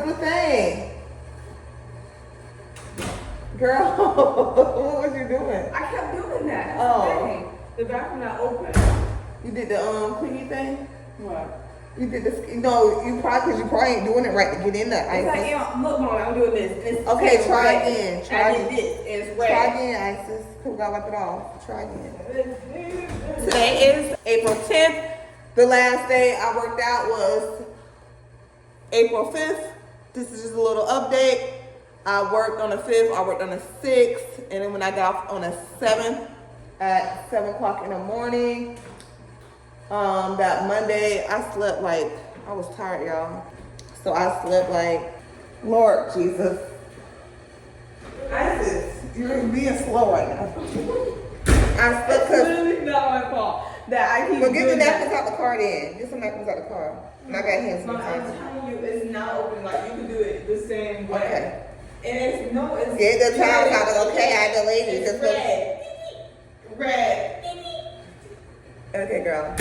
the thing? Girl, what was you doing? I kept doing that. That's Oh. the thing. The bathroom not open. You did the clingy thing? What? You did this, no, you probably ain't doing it right to get in there. It's like, yeah, look, Mom, I'm doing this. It's Okay, try red. again. I did this. And it's red. Try again, Isis. Cause we gotta wipe it off. Try again. Today is April 10th. The last day I worked out was April 5th. This is just a little update. I worked on the 5th, I worked on the 6th, and then when I got off on the 7th at 7 o'clock in the morning, that Monday, I slept like, I was tired, y'all. So I slept like, Lord Jesus. Isis, you're being slow right now. I slept It's because, literally not my fault that I keep well, get the doing napkins that. out the car then. Get some napkins out the car. And I got hands Mom, I'm sanitizer. telling you, it's not open. Like, you can do it the same way. Okay. And it's, no, it's Get the time red. out. Okay, I delayed you. It's red. Okay, girl.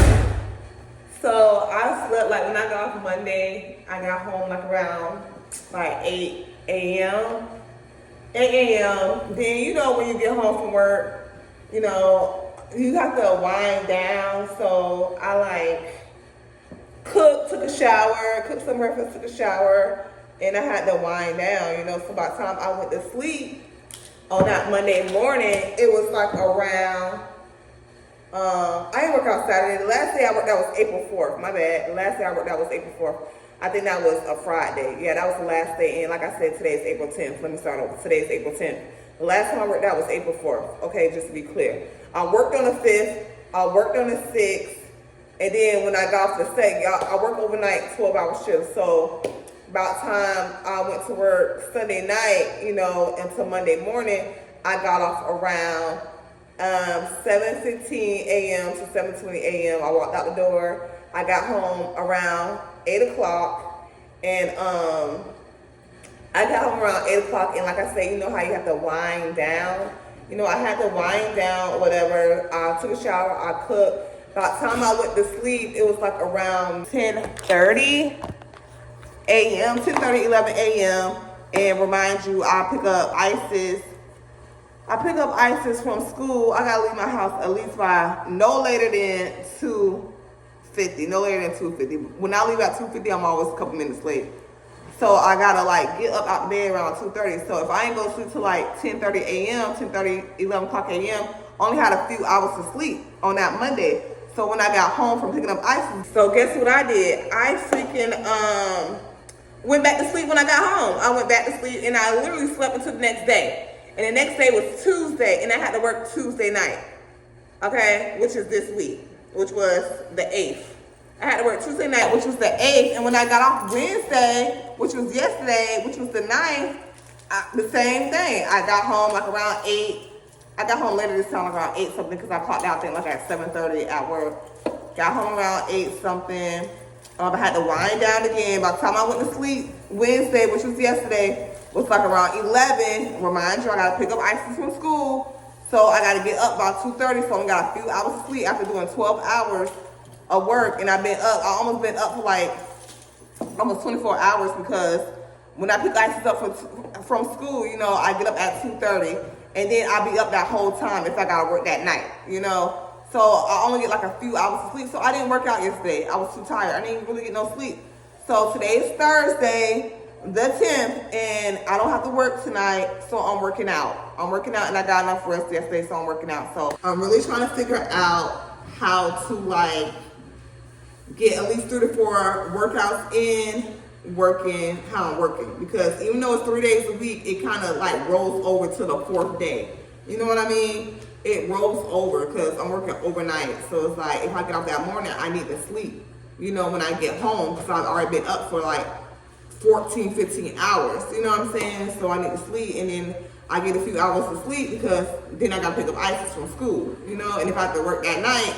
So I slept like when I got off Monday, I got home like around like 8 a.m. 8 a.m. Then you know when you get home from work, you know, you have to wind down. So I like cooked, took a shower, cooked some breakfast, took a shower, and I had to wind down, you know. So by the time I went to sleep on that Monday morning, it was like around, I didn't work out Saturday. The last day I worked out was April 4th. My bad. The last day I worked out was April 4th. I think that was a Friday. Yeah, that was the last day. And like I said, today is April 10th. Let me start over. Today is April 10th. The last time I worked out was April 4th. Okay, just to be clear. I worked on the 5th. I worked on the 6th. And then when I got off the 2nd, I worked overnight 12-hour shifts. So about time I went to work Sunday night, you know, until Monday morning, I got off around 7:15 a.m. to 7:20 a.m. I walked out the door. I got home around 8 o'clock, and I got home around 8 o'clock, and like I say, you know how you have to wind down? You know, I had to wind down or whatever. I took a shower, I cooked. By the time I went to sleep, it was like around 10:30 a.m., 10:30, 11 a.m. And remind you, I pick up Isis from school. I gotta leave my house at least by no later than 2:50. No later than 2:50. When I leave at 2:50, I'm always a couple minutes late. So I gotta like get up out the bed around 2:30. So if I ain't go to sleep till like 10:30 a.m., 10:30, 11 o'clock a.m., only had a few hours to sleep on that Monday. So when I got home from picking up Isis, so guess what I did? I freaking went back to sleep when I got home. I went back to sleep and I literally slept until the next day. And the next day was Tuesday, and I had to work Tuesday night, okay, which is this week, which was the 8th. I had to work Tuesday night, which was the 8th, and when I got off Wednesday, which was yesterday, which was the 9th, the same thing. I got home like around 8. I got home later this time, like around 8 something, because I clocked out, I think, like at 7:30 at work. Got home around 8 something. I had to wind down again. By the time I went to sleep Wednesday, which was yesterday, was like around 11. Remind you, I gotta pick up Isis from school. So I gotta get up by 2:30. So I got a few hours of sleep after doing 12 hours of work. And I've been up, I almost been up for like almost 24 hours, because when I pick Isis up from school, you know, I get up at 2:30. And then I'll be up that whole time if I gotta work that night, you know. So I only get like a few hours of sleep. So I didn't work out yesterday. I was too tired. I didn't really get no sleep. So today is Thursday, the 10th, and I don't have to work tonight, so I'm working out. I'm working out, and I got enough rest yesterday, so I'm working out. So I'm really trying to figure out how to like get at least 3 to 4 workouts in, working how I'm working. Because even though it's 3 days a week, it kind of like rolls over to the 4th day. You know what I mean? It rolls over because I'm working overnight. So it's like if I get off that morning, I need to sleep, you know, when I get home, because I've already been up for like 14, 15 hours, you know what I'm saying? So I need to sleep, and then I get a few hours of sleep, because then I gotta pick up Isis from school, you know? And if I have to work that night,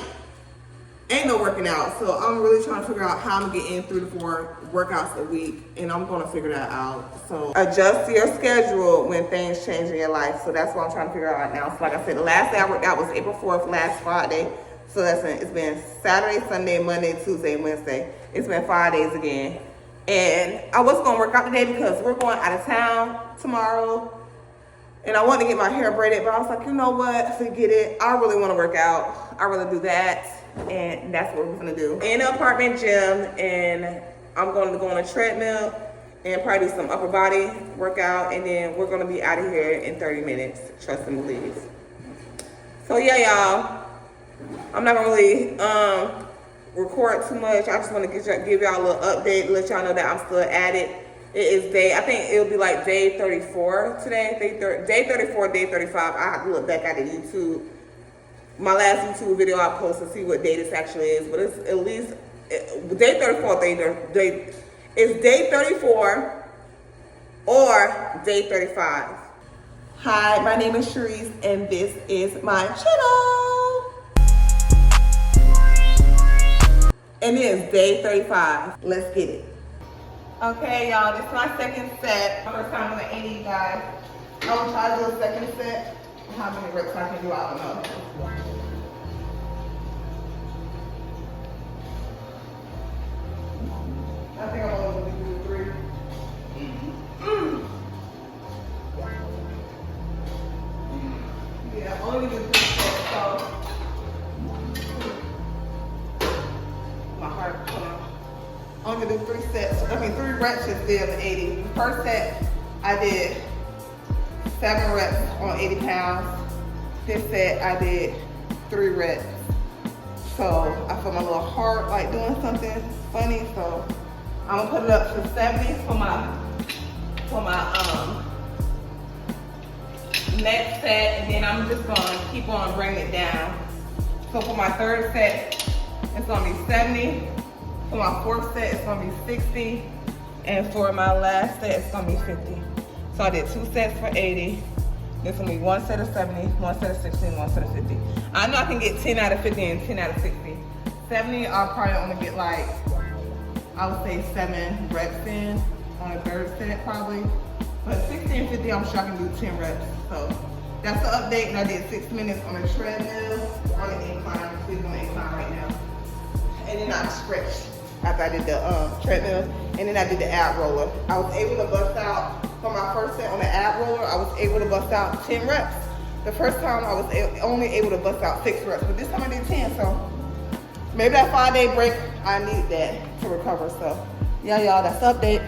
ain't no working out. So I'm really trying to figure out how I'm gonna get in 3 to 4 workouts a week, and I'm gonna figure that out. So adjust your schedule when things change in your life. So that's what I'm trying to figure out right now. So like I said, the last day I worked out was April 4th, last Friday. So it's been Saturday, Sunday, Monday, Tuesday, Wednesday. It's been 5 days again. And I was gonna work out today because we're going out of town tomorrow. And I wanted to get my hair braided, but I was like, you know what? Forget it. I really want to work out. I'd rather do that. And that's what we're gonna do. In the apartment gym, and I'm going to go on a treadmill and probably do some upper body workout. And then we're gonna be out of here in 30 minutes. Trust and believe. So yeah, y'all. I'm not gonna really record too much. I just want to give y'all a little update, let y'all know that I'm still at it. It is I think it'll be like day 34 today. Day 34, day 35. I have to look back at the YouTube. My last YouTube video I posted to see what day this actually is. But it's at least day 34. It's day 34 or day 35. Hi, my name is Sharice, and this is my channel. And it is day 35. Let's get it. Okay, y'all, this is my second set. First time on the 80, you guys. I will try to do a second set. How many reps I can do, I don't know. I think I'm only going to do 3. Yeah, I'm only going to do 3 sets, so. My heart, come on. I'm gonna do 3 sets. 3 reps is still the 80. First set, I did 7 reps on 80 pounds. This set, I did 3 reps. So I feel my little heart like doing something funny. So I'm gonna put it up to 70 for my next set, and then I'm just gonna keep on bringing it down. So for my third set, it's gonna be 70. For my fourth set, it's gonna be 60. And for my last set, it's gonna be 50. So I did 2 sets for 80. This gonna be 1 set of 70, 1 set of 60, and 1 set of 50. I know I can get 10 out of 50 and 10 out of 60. 70, I'll probably only get like, I would say 7 reps in on the third set probably. But 60 and 50, I'm sure I can do 10 reps. So that's the update. And I did 6 minutes on a treadmill on an incline. She's on the incline right now. And then I stretched after I did the treadmill, and then I did the ab roller. I was able to bust out, for my first set on the ab roller, I was able to bust out 10 reps. The first time I was only able to bust out 6 reps, but this time I did 10, so maybe that 5-day break, I need that to recover. So yeah, y'all, that's the update.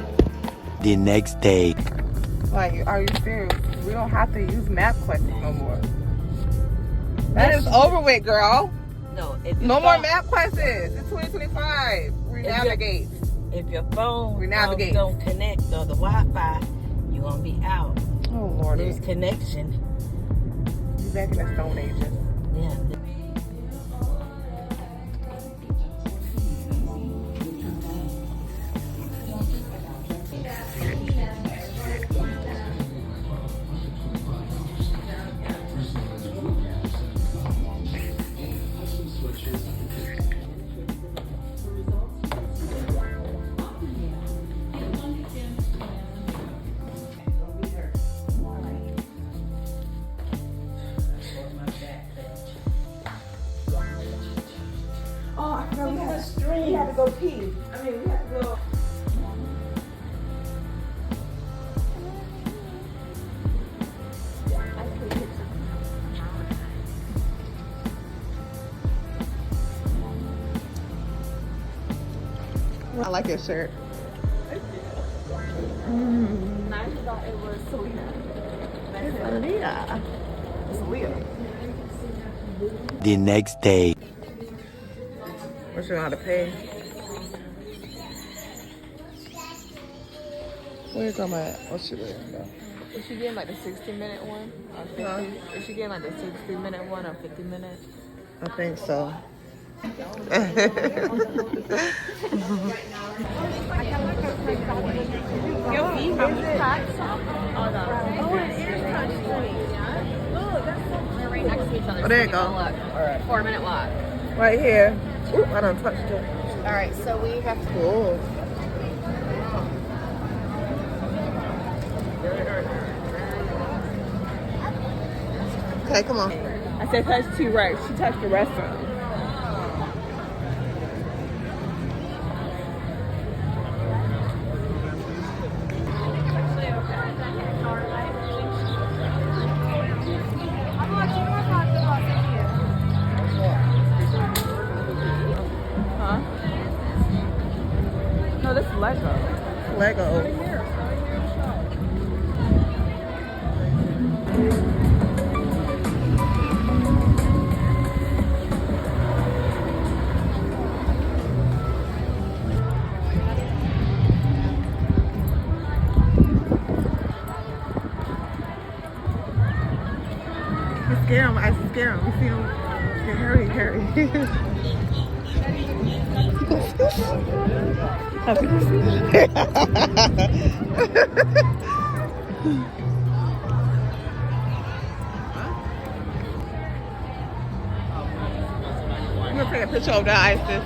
The next day. Like, are you serious? We don't have to use math questions no more. That is over with, girl. No, no more map questions. It's 2025. Renavigate. If your phone Renavigate. don't connect or the Wi-Fi, you're gonna be out. Oh Lord. Lose connection. You back in the Stone Ages. Yeah. We had to go pee. I mean, we had to go. I like your shirt. I thought it was Selena. Aaliyah. It's Aaliyah. The next day. What you know how to pay? Where you talking about? What's she wearing though? Is she getting like the 60-minute one? Or 50? Huh? Is she getting like the 60-minute one or 50 minutes? I think so. Your feet from the touch? Oh, no. Oh, it is touchscreen. Look, that's so they're right next to each other. Oh, there you go. All right. 4-minute walk. Right here. Oop, I done touched it. All right, so we have to. Cool. Okay, come on. I said touch 2 right. She touched the rest of them. Lego. Lego. Scare him. I scare him. You see him? Okay, hurry, hurry. I'm gonna take a picture of the Isis.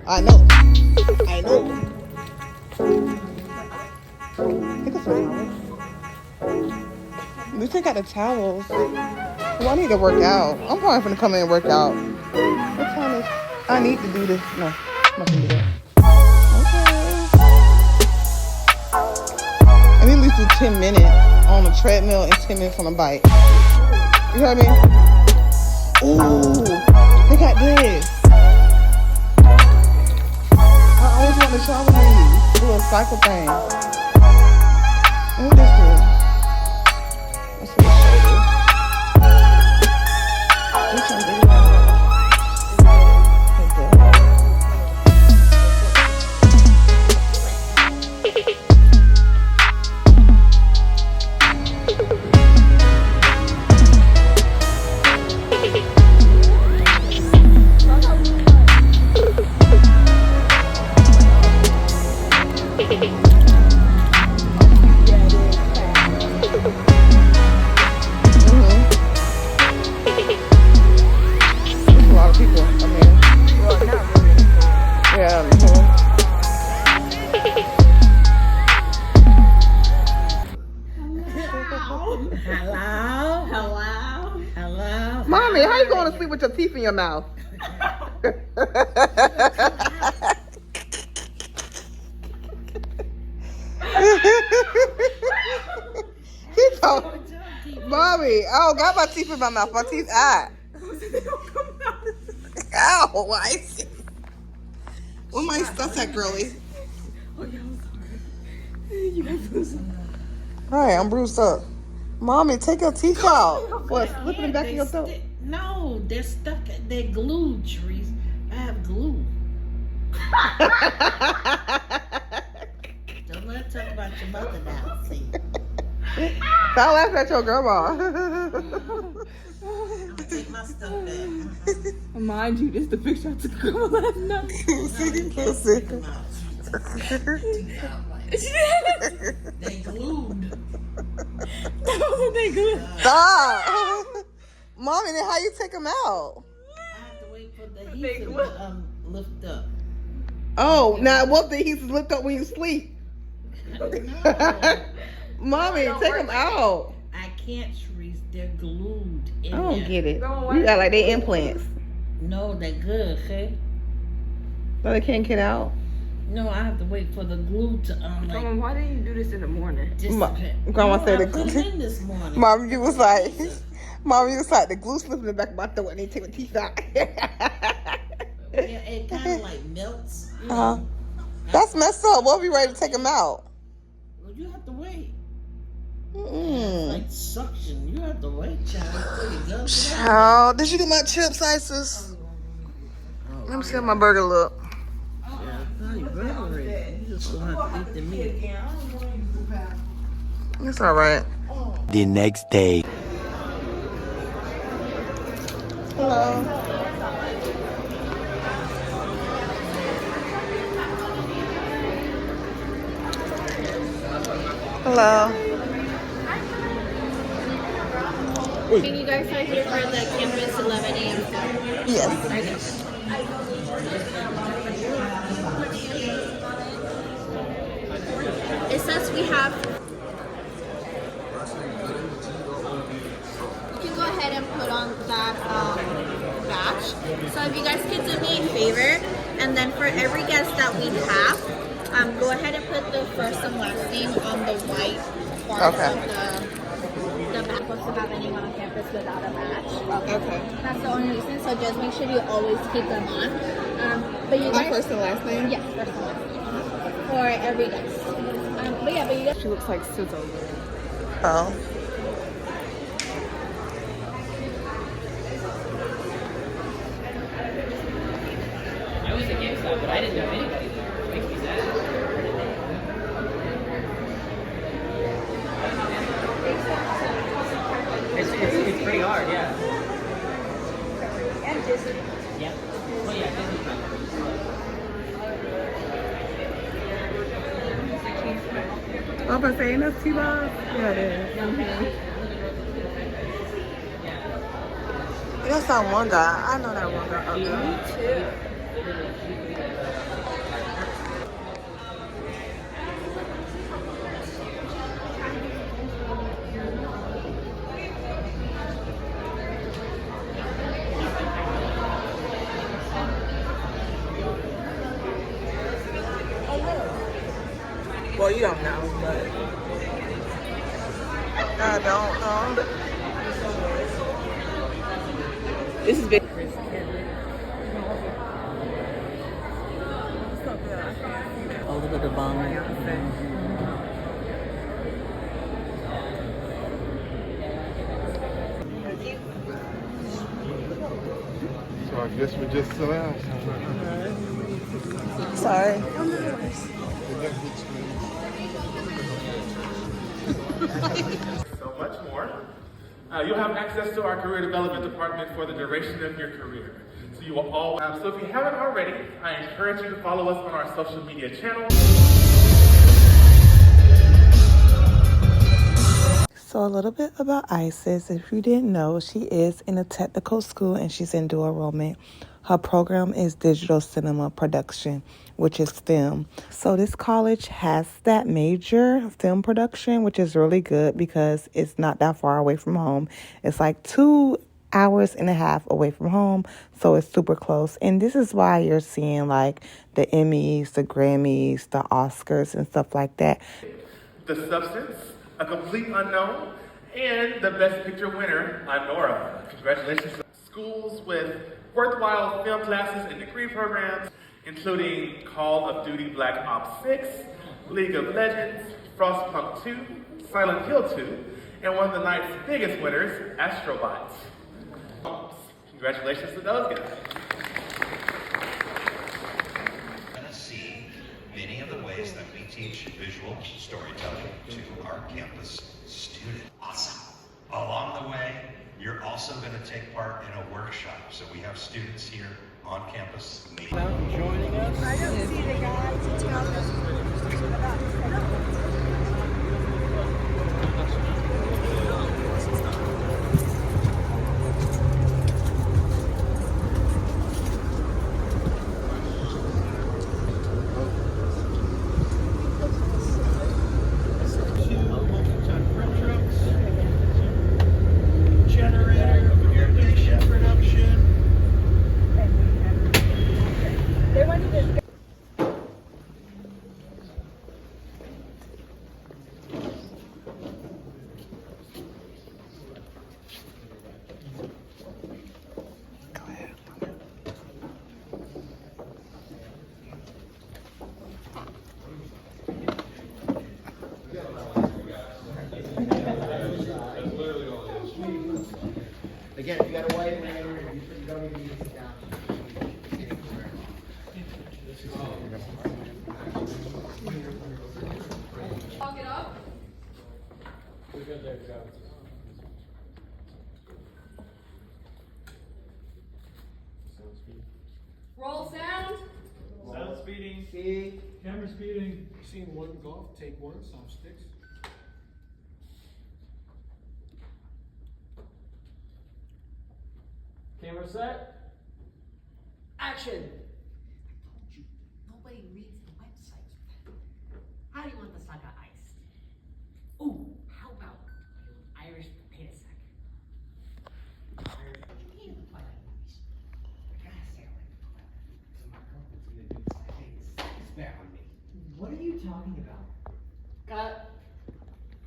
I know. I know. Take us some towels. We take out the towels. Well, I need to work out. I'm probably gonna come in and work out. What time is? I need to do this. No, I'm not gonna do that. Okay. I need at least do 10 minutes on the treadmill and 10 minutes on the bike. You heard me? Ooh, they got this. I always want to try with these little cycle thing. What this do? That's what it shows. Which one did it? Mommy, how you going to sleep with your teeth in your mouth? He told Mommy, I don't got my teeth in my mouth. My teeth out. Ow, I see. Where my stuff at, girly? Oh, yeah, I'm sorry. You got bruised up. Alright, I'm bruised up. Mommy, take your teeth out. What, slipping it back in your throat? No, they're stuck. They're glued, Trees. I have glue. Don't let her talk about your mother now, see? Stop laughing at your grandma. I'll take my stuff back. Mind you, this is the picture I took of her last night. They glued. They glued. Stop. Mommy, then how you take them out? I have to wait for the heat to lift up. Oh, now what if the heat is lift up when you sleep? No. Mommy, take them out. I can't, Sharice. They're glued in I don't there. get it. You got like they implants. No, they're good, okay? So they can't get out. No, I have to wait for the glue to Grandma, why didn't you do this in the morning? Grandma said I the put glue. it in this morning. Mom, you was like, the glue slipped in the back of my throat and they take the teeth out. Yeah, it kind of like melts. You know? Uh-huh. That's messed up. We'll be ready to take them out. Well, you have to wait. Mm. Like suction. You have to wait, child. Before you go. Child, did you get my chips, Isis? Let me see how my burger look. You just don't have to eat the meat. It's all right. The next day. Hello. Hello. And you guys are here for the campus 11 a.m. Yes. It says we have. You can go ahead and put on that batch. So if you guys could do me a favor, and then for every guest that we have, go ahead and put the first and last name on the white part Okay. of the back. Supposed to have anyone on campus without a badge. Okay. That's the only reason. So just make sure you always keep them on. But you My guys, first and last name? yes, first and last name for every guest. But yeah, but you guys. She looks like Sizzle. Oh. I was a GameStop, but I didn't know anybody there. It makes me sad. It's pretty hard, yeah. And Disney. Yeah. Oh yeah, Disney. I'm gonna say enough T-Bob? Yeah, it is. That's not one guy. I know that one guy. Me too. you don't know, but I don't know. This is big. Oh, look at the bum. So I guess we're just still out. Sorry. So much more. You'll have access to our career development department for the duration of your career. So you will all. So if you haven't already, I encourage you to follow us on our social media channels. So a little bit about Isis. If you didn't know, she is in a technical school and she's in dual enrollment. Her program is digital cinema production, which is film. So this college has that major, film production, which is really good because it's not that far away from home. It's like 2.5 hours away from home, so it's super close. And this is why you're seeing like the Emmys, the Grammys, the Oscars, and stuff like that. The Substance, A Complete Unknown, and the Best Picture winner, Nora. Congratulations. Schools with worthwhile film classes and degree programs, including Call of Duty Black Ops 6, League of Legends, Frostpunk 2, Silent Hill 2, and one of the night's biggest winners, Astrobots. Congratulations to those guys. Going to see many of the ways that we teach visual storytelling to our campus students. Awesome. Along the way, you're also going to take part in a workshop. So we have students here on campus. Joining us. I don't see the guy to tell us about. Again, if you got a white lanyard, you don't even need to sit down. Lock it up. We're good there, go. Roll sound. Sound speeding. See? Camera speeding. Seen one golf, take one, soft sticks. Camera set. Action. Nobody reads the website. How do you want the saga iced? Ooh, how about Irish potato sack? You hate the Twilight movies. I gotta say I like the Twilight. So my girlfriend's gonna do the same bear on me. What are you talking about? Got.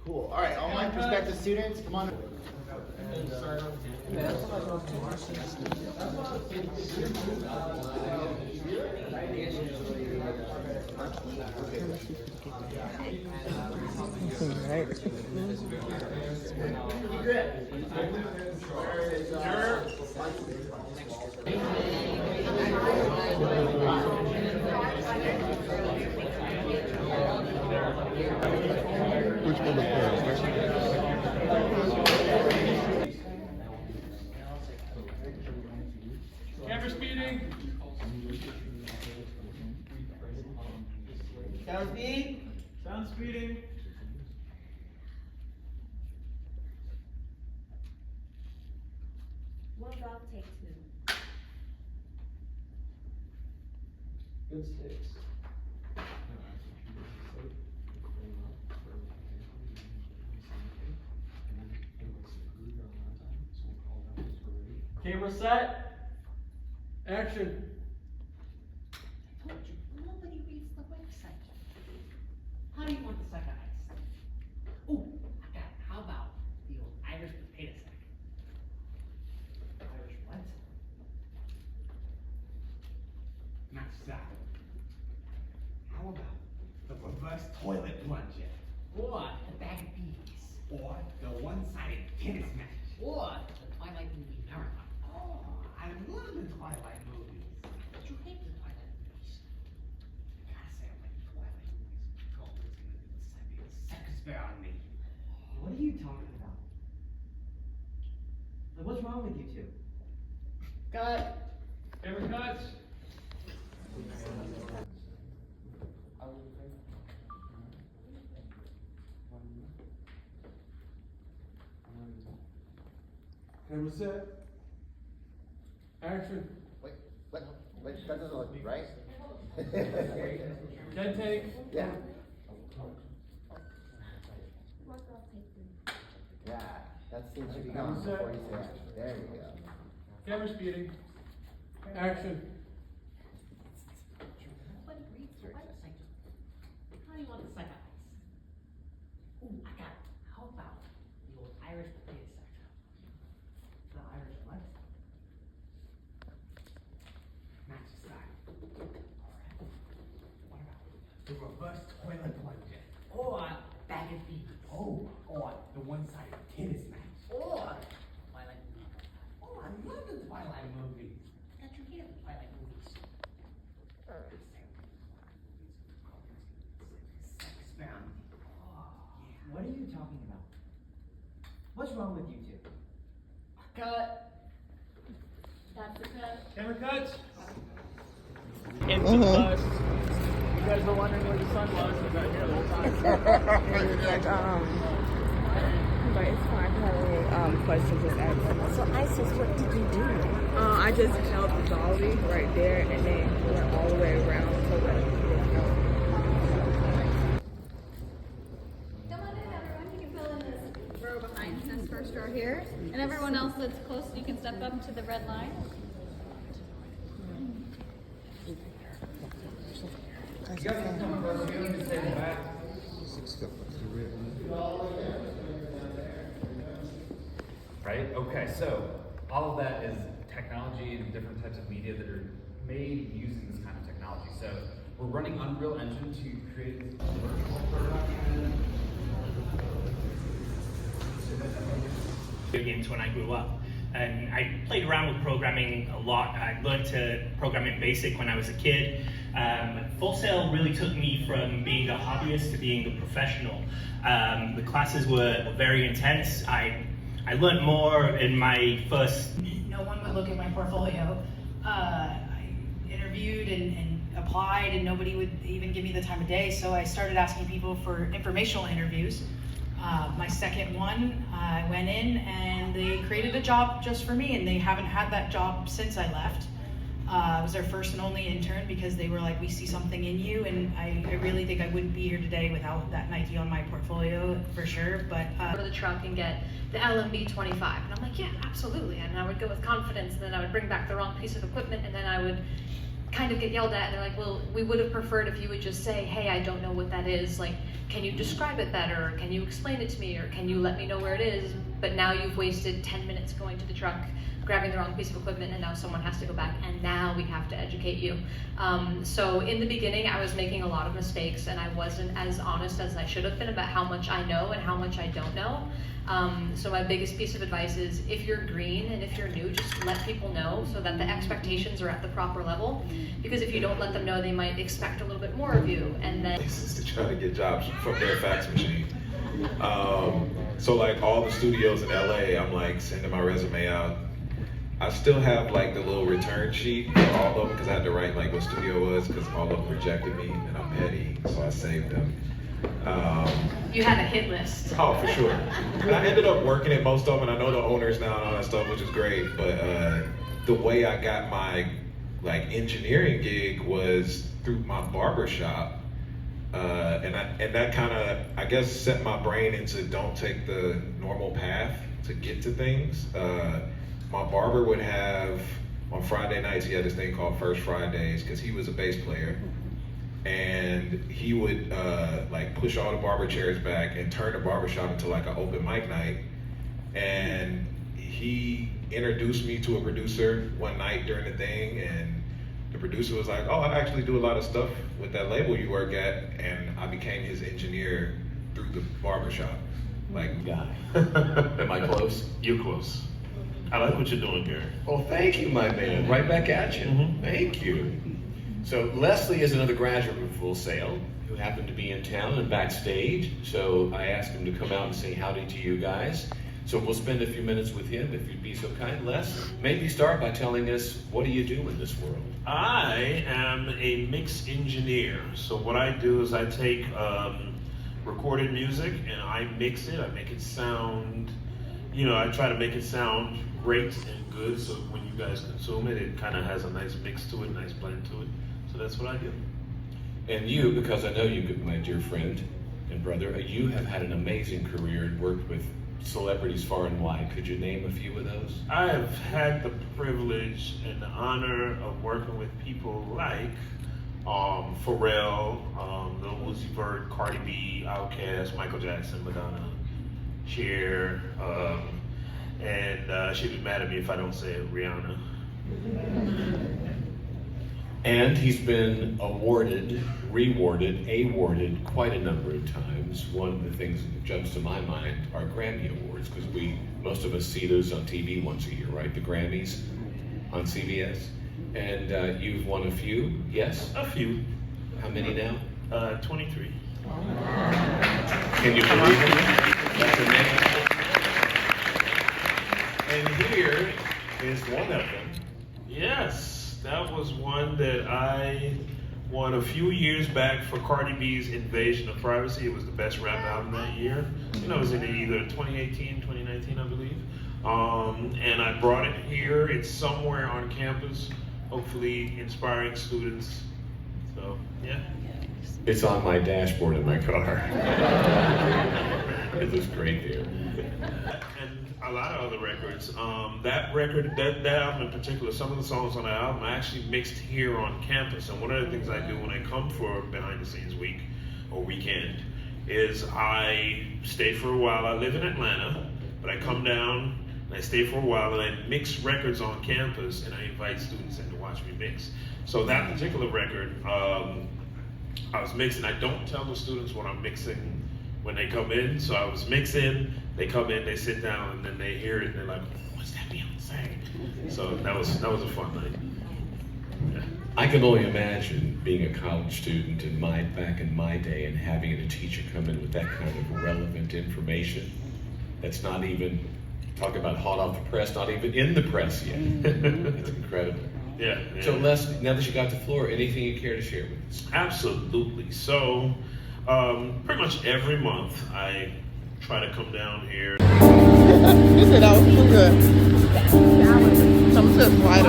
Cool. All right, all my prospective students, come on. Which one was first? Camera speeding. Sound speed? Sound speeding. One off, take two. Good sticks. Camera set. Action. I told you, nobody reads the website. How do you want the sucker iced? Ooh, I got it. How about the old Irish potato sack? Irish what? Not that. How about the reverse toilet plunger? Or the bag of bees? Or the one-sided tennis match? Or the Twilight movie marathon? Oh, I love the Twilight movies. But you hate the Twilight movies. I gotta say I like the Twilight movies. Gold is gonna do the Siberia circus fair on me. What are you talking about? Like, what's wrong with you two? Cut. Camera cuts. Camera set. Action. Wait, that doesn't look right. Dead take. Yeah. Yeah, that seems to be gone before you say action. There you go. Camera speeding. Action. How do you want the sucker ice? Ooh, I got it. How about the old Irish potato sack? The Irish what? Match style. Alright. What about the reverse toilet plunger? Or bag of bees? Oh, or the one-sided tennis match? Or Twilight movie? Oh, I love the Twilight movies. I thought you hated the Twilight movies. What are you talking about? What's wrong with you two? Cut. That's the cut. Camera cuts. Into the bus. You guys were wondering where the sun was. It was right here the whole time. But it's fine. I have any questions just ask them. So Isis, what did you do? I just held the dolly right there and then went all the way around so that Come on in, everyone. You can fill in this row behind this first row here. And everyone else that's close, you can step up to the red line. You guys can come closer. You can stay in the back. Right? Okay, so all of that is technology and different types of media that are made using this kind of technology. So we're running Unreal Engine to create virtual production. Video games when I grew up. And I played around with programming a lot. I learned to program in BASIC when I was a kid. Full Sail really took me from being a hobbyist to being a professional. The classes were very intense. I learned more in my first. No one would look at my portfolio. I interviewed and applied, and nobody would even give me the time of day. So I started asking people for informational interviews. My second one, I went in and they created a job just for me, and they haven't had that job since I left. I was their first and only intern because they were like, we see something in you, and I really think I wouldn't be here today without that Nike on my portfolio for sure. But go to the truck and get the LMB 25, and I'm like, yeah, absolutely. And I would go with confidence, and then I would bring back the wrong piece of equipment, and then I would kind of get yelled at, and they're like, well, we would have preferred if you would just say, hey, I don't know what that is. Like, can you describe it better? Or can you explain it to me? Or can you let me know where it is? But now you've wasted 10 minutes going to the truck, grabbing the wrong piece of equipment, and now someone has to go back, and now we have to educate you. So in the beginning, I was making a lot of mistakes, and I wasn't as honest as I should have been about how much I know and how much I don't know. So my biggest piece of advice is, if you're green and if you're new, just let people know so that the expectations are at the proper level. Because if you don't let them know, they might expect a little bit more of you, and then places to try to get jobs from their fax machine. So like all the studios in LA, I'm like sending my resume out. I still have like the little return sheet for all of them because I had to write like what studio it was because all of them rejected me, and I'm petty, so I saved them. you had a hit list. Oh, for sure. And I ended up working at most of them, and I know the owners now and all that stuff, which is great. But the way I got my like engineering gig was through my barber shop, and that kind of, I guess, set my brain into don't take the normal path to get to things. My barber would have on Friday nights, he had this thing called First Fridays because he was a bass player. and he would like push all the barber chairs back and turn the barbershop into like an open mic night. And he introduced me to a producer one night during the thing, and the producer was like, oh, I actually do a lot of stuff with that label you work at, and I became his engineer through the barbershop. Like, guy. Am I close? You're close. I like what you're doing here. Oh, thank you, my man. Right back at you. Thank you. So Leslie is another graduate from Full Sail who happened to be in town and backstage. So I asked him to come out and say howdy to you guys. So we'll spend a few minutes with him, if you'd be so kind. Les, maybe start by telling us, what do you do in this world? I am a mix engineer. So what I do is I take recorded music and I mix it. I make it sound, I try to make it sound great and good. So when you guys consume it, it kind of has a nice mix to it, nice blend to it. So that's what I do. And you, because I know you, my dear friend and brother, you have had an amazing career and worked with celebrities far and wide. Could you name a few of those? I have had the privilege and the honor of working with people like Pharrell, Lil Uzi Vert, Cardi B, Outkast, Michael Jackson, Madonna, Cher, and she'd be mad at me if I don't say it, Rihanna. And he's been awarded, rewarded, awarded quite a number of times. One of the things that jumps to my mind are Grammy Awards, because most of us see those on TV once a year, right? The Grammys on CBS. And you've won a few, yes? A few. How many now? 23. Can you believe it? That's amazing. And here is one of them. Yes. That was one that I won a few years back for Cardi B's Invasion of Privacy. It was the best rap album that year. It was in either 2018, 2019, I believe. And I brought it here. It's somewhere on campus, hopefully inspiring students. So, yeah. It's on my dashboard in my car. It looks great there. And a lot of other records. That record, that album in particular, some of the songs on that album I actually mixed here on campus. And one of the things I do when I come for behind the scenes week or weekend is I stay for a while. I live in Atlanta, but I come down and I stay for a while and I mix records on campus and I invite students in to watch me mix. So that particular record, I was mixing. I don't tell the students what I'm mixing when they come in. So I was mixing, they come in, they sit down, and then they hear it, and they're like, what's that Beyonce? So that was a fun night. Yeah. I can only imagine being a college student back in my day and having a teacher come in with that kind of relevant information that's not even, talk about hot off the press, not even in the press yet. It's incredible. Yeah. So Les, now that you got the floor, anything you care to share with us? Absolutely. So pretty much every month I try to come down here. You said that was too good. Some just right.